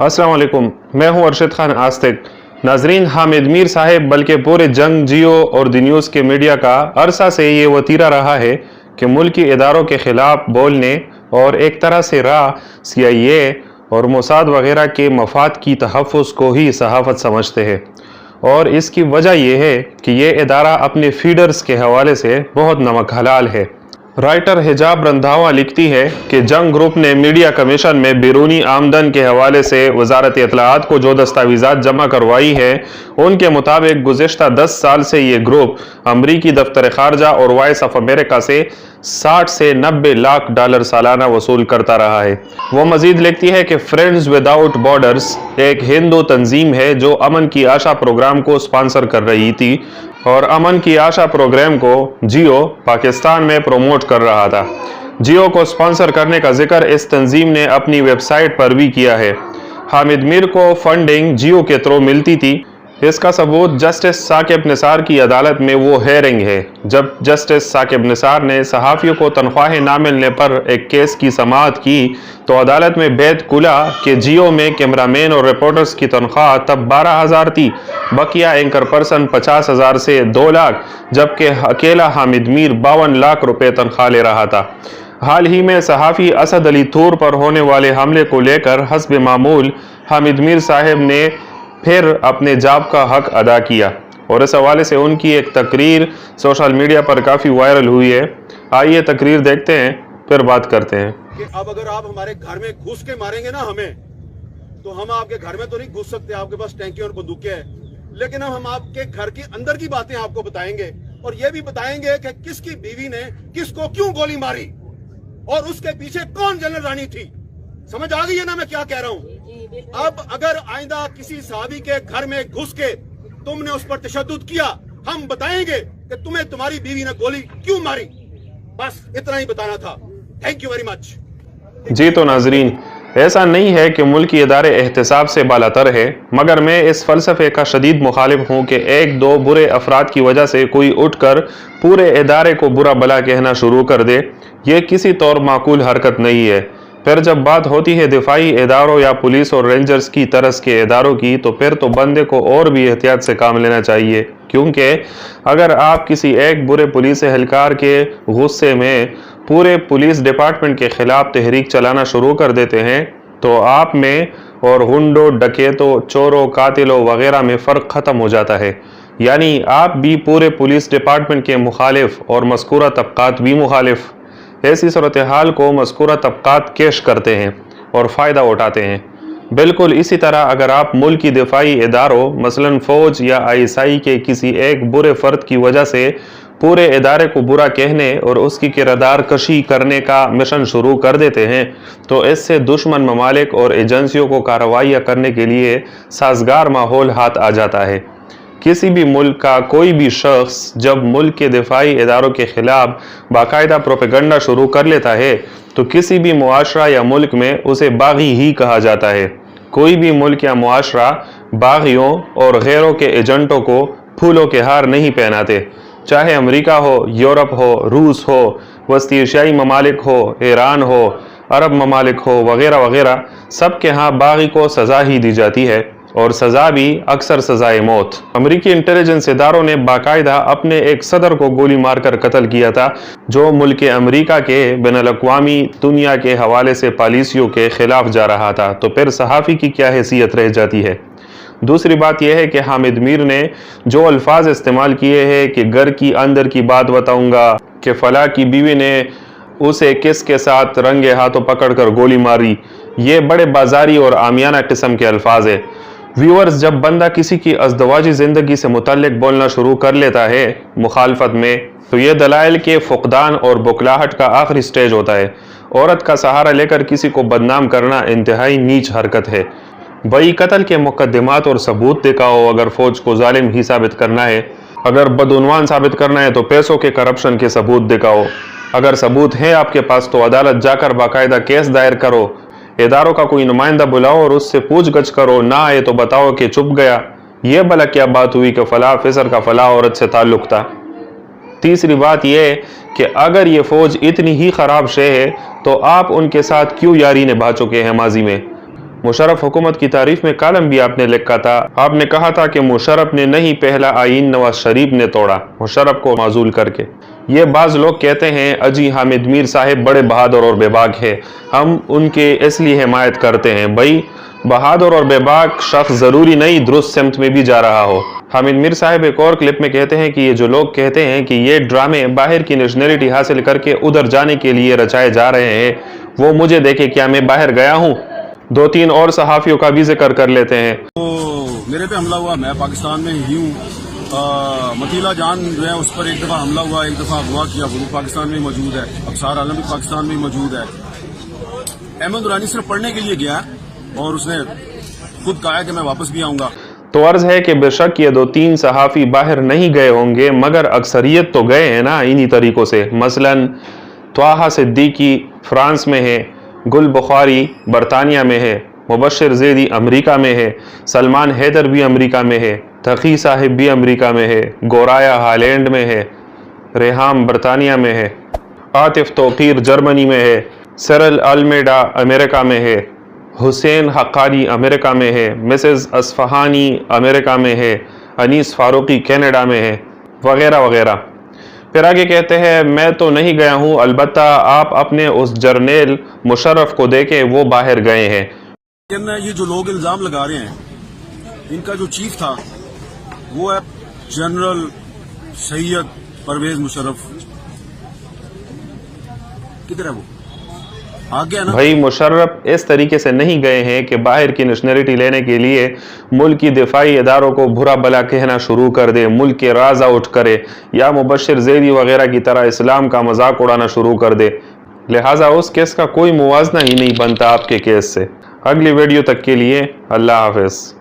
अस्सलाम वालेकुम, मैं हूं अरशद खान आस्तिक। नाजरीन, हामिद मीर साहब बल्कि पूरे जंग जियो और दी न्यूज़ के मीडिया का अरसा से ये वतीरा रहा है कि मुल्की इदारों के ख़िलाफ़ बोलने और एक तरह से CIA और मोसाद वगैरह के मफाद की तहफ़्फ़ुज़ को ही सहाफ़त समझते हैं। और इसकी वजह यह है कि ये इदारा अपने फीडर्स के हवाले से बहुत नमक हलाल है। राइटर हिजाब रंधावा लिखती है कि जंग ग्रुप ने मीडिया कमीशन में बैरूनी आमदन के हवाले से वजारत इत्तलाआत को जो दस्तावेज़ात जमा करवाई है, उनके मुताबिक गुज़िश्ता 10 साल से ये ग्रुप अमरीकी दफ्तर ख़ारजा और वॉइस ऑफ अमेरिका से 60 से 90 लाख डॉलर सालाना वसूल करता रहा है। वो मज़ीद लिखती है कि फ्रेंड्स विदाउट बॉर्डर्स एक हिंदू तंजीम है जो अमन की आशा प्रोग्राम को स्पॉन्सर कर रही थी और अमन की आशा प्रोग्राम को जियो पाकिस्तान में प्रमोट कर रहा था। जियो को स्पॉन्सर करने का जिक्र इस तंजीम ने अपनी वेबसाइट पर भी किया है। हामिद मीर को फंडिंग जियो के थ्रू मिलती थी। इसका सबूत जस्टिस साकिब निसार की अदालत में वो हेयरिंग है जब जस्टिस साकिब निसार ने सहाफ़ियों को तनख्वाहें ना मिलने पर एक केस की समाअत की तो अदालत में बैत खुला कि जियो में कैमरामैन और रिपोर्टर्स की तनख्वाह तब 12,000 थी, बकिया एंकर पर्सन 50,000 से 2 लाख, जबकि अकेला हामिद मीर 52 लाख रुपए तनख्वाह ले रहा था। हाल ही में सहाफ़ी असद अली थूर पर होने वाले हमले को लेकर हस्ब मामूल हामिद मीर साहब ने फिर अपने जाब का हक अदा किया और इस हवाले से उनकी एक तकरीर सोशल मीडिया पर काफ़ी वायरल हुई है। आइए तकरीर देखते हैं, फिर बात करते हैं। कि अब अगर आप हमारे घर में घुस के मारेंगे ना हमें, तो हम आपके घर में तो नहीं घुस सकते, आपके पास टैंकी और बंदूकें हैं, लेकिन हम आपके घर के अंदर की बातें आपको बताएंगे और ये भी बताएंगे कि किसकी बीवी ने किसको क्यों गोली मारी और उसके पीछे कौन जनरल रानी थी। समझ आ गई है ना मैं क्या कह रहा हूँ। अब अगर आइंदा किसी सहाबी के घर में घुस के तुमने उस पर तशद्दुद किया, हम बताएंगे कि तुम्हें तुम्हारी बीवी ने गोली क्यों मारी। बस इतना ही बताना था। Thank you very much. जी तो नाजरीन, ऐसा नहीं है कि मुल्की इदारे एहतसाब से बालातर है, मगर मैं इस फ़लसफ़े का शदीद मुखालिफ हूँ कि एक दो बुरे अफराद की वजह से कोई उठकर पूरे इदारे को बुरा भला कहना शुरू कर दे। ये किसी तौर माकूल हरकत नहीं है। फिर जब बात होती है दिफाई इदारों या पुलिस और रेंजर्स की तरस के इदारों की, तो फिर तो बंदे को और भी एहतियात से काम लेना चाहिए, क्योंकि अगर आप किसी एक बुरे पुलिस एहलकार के गुस्से में पूरे पुलिस डिपार्टमेंट के ख़िलाफ़ तहरीक चलाना शुरू कर देते हैं तो आप में और गुंडों, डकैतों, चोरों, कातिलों वगैरह में फ़र्क ख़त्म हो जाता है। यानी आप भी पूरे पुलिस डिपार्टमेंट के मुखालिफ और मज़कूरा तबक़ात भी मुखालिफ। ऐसी सूरत हाल को मज़कूरा तबक़ात केश करते हैं और फ़ायदा उठाते हैं। बिल्कुल इसी तरह अगर आप मुल्क की दिफाई इदारों मसलन फ़ौज या ISI के किसी एक बुरे फ़र्द की वजह से पूरे इदारे को बुरा कहने और उसकी किरदार कशी करने का मिशन शुरू कर देते हैं, तो इससे दुश्मन ममालिक और एजेंसियों को कार्रवाइयाँ करने के लिए साजगार माहौल हाथ आ जाता है। किसी भी मुल्क का कोई भी शख्स जब मुल्क के दिफाई इदारों के ख़िलाफ़ बाकायदा प्रोपेगंडा शुरू कर लेता है तो किसी भी मुआशरा या मुल्क में उसे बागी ही कहा जाता है। कोई भी मुल्क या मुआशरा बागियों और गैरों के एजेंटों को फूलों के हार नहीं पहनाते, चाहे अमेरिका हो, यूरोप हो, रूस हो, वस्ती एशियाई ममालिक हो, ईरान हो, अरब ममालिक हो वगैरह वगैरह। सब के यहाँ बागी को सज़ा ही दी जाती है और सज़ा भी अक्सर सज़ाए मौत। अमेरिकी इंटेलिजेंस इदारों ने बाकायदा अपने एक सदर को गोली मारकर कत्ल किया था जो मुल्क अमेरिका के बैनुल-अक़वामी दुनिया के हवाले से पॉलिसियों के ख़िलाफ़ जा रहा था। तो फिर सहाफ़ी की क्या हैसियत रह जाती है। दूसरी बात यह है कि हामिद मीर ने जो अल्फाज इस्तेमाल किए हैं कि घर की अंदर की बात बताऊँगा, कि फ़लाँ की बीवी ने उसे किसके साथ रंगे हाथों पकड़ कर गोली मारी, ये बड़े बाजारी और आमियाना किस्म के अल्फाज है। व्यूअर्स, जब बंदा किसी की अज़दवाजी ज़िंदगी से मुतल्लिक बोलना शुरू कर लेता है मुखालफत में, तो ये दलाइल के फुकदान और बुकलाहट का आखिरी स्टेज होता है। औरत का सहारा लेकर किसी को बदनाम करना इंतहाई नीच हरकत है। बई कत्ल के मुकद्दमात और सबूत दिखाओ अगर फ़ौज को जालिम ही साबित करना है। अगर बदउनवान साबित करना है तो पैसों के करप्शन के सबूत दिखाओ। अगर सबूत है आपके पास तो अदालत जाकर बाकायदा केस दायर करो। इदारों का कोई नुमाइंदा बुलाओ और उससे पूछ गछ करो, ना आए तो बताओ कि चुप गया। ये भला क्या बात हुई कि फ़लाँ ऑफिसर का फ़लाँ औरत से ताल्लुक़ था। तीसरी बात यह कि अगर ये फ़ौज इतनी ही ख़राब शे है तो आप उनके साथ क्यों यारी निभा चुके हैं माजी में। मुशर्रफ हुकूमत की तारीफ में कॉलम भी आपने लिखा था। आपने कहा था कि मुशर्रफ ने नहीं, पहला आईन नवाज शरीफ ने तोड़ा, मुशर्रफ को माजूल करके। ये बाज़ लोग कहते हैं अजी हामिद मीर साहब बड़े बहादुर और बेबाक है, हम उनके इसलिए हिमायत करते हैं। भाई बहादुर और बेबाक शख्स ज़रूरी नहीं दुरुस्त सिमत में भी जा रहा हो। हामिद मीर साहब एक और क्लिप में कहते हैं कि ये जो लोग कहते हैं कि ये ड्रामे बाहर की नेशनलिटी हासिल करके उधर जाने के लिए रचाए जा रहे हैं, वो मुझे देखे, क्या मैं बाहर गया हूँ? 2-3 और सहाफ़ियों का भी जिक्र कर लेते हैं। तो मेरे पे हमला हुआ, मैं पाकिस्तान में ही हूँ। मतीला जान जो है उस पर एक दफ़ा हमला हुआ, एक दफ़ा अगवा किया, वो पाकिस्तान में मौजूद है। अबसार आलम भी पाकिस्तान में मौजूद है। अहमद दुरानी सिर्फ पढ़ने के लिए गया और उसने खुद कहा कि मैं वापस भी आऊँगा। तो अर्ज है कि बेशक ये 2-3 सहाफ़ी बाहर नहीं गए होंगे, मगर अक्सरियत तो गए हैं ना इन्हीं तरीक़ों से। मसलन त्वाहा सिद्दीकी फ्रांस में है, गुल बुखारी बरतानिया में है, मुबश्शिर ज़ैदी अमेरिका में है, सलमान हैदर भी अमेरिका में है, तकी साहिब भी अमेरिका में है, गोराया हालैंड में है, रेहाम बरतानिया में है, आतिफ तौकीर जर्मनी में है, सरल अलमेडा अमेरिका में है, हुसैन हक्कानी अमेरिका में है, मिसेस असफ़हानी अमेरिका में है, अनीस फारूकी कनाडा में है, वगैरह वगैरह। फिर आगे कहते हैं मैं तो नहीं गया हूँ, अलबत्ता आप अपने उस जर्नेल मुशर्रफ को देखें, वो बाहर गए हैं। लेकिन ये जो लोग इल्ज़ाम लगा रहे हैं, इनका जो चीफ था वो है जनरल सैयद परवेज मुशर्रफ। किधर है वो? आगे है ना भाई मुशर्रफ इस तरीके से नहीं गए हैं कि बाहर की नेशनलिटी लेने के लिए मुल्क की दिफाई इदारों को बुरा भला कहना शुरू कर दे, मुल्क के राज आउट करे, या मुबश्शिर ज़ैदी वगैरह की तरह इस्लाम का मजाक उड़ाना शुरू कर दे। लिहाजा उस केस का कोई मुवाजना ही नहीं बनता आपके केस से। अगली वीडियो तक के लिए अल्लाह हाफ़िज़।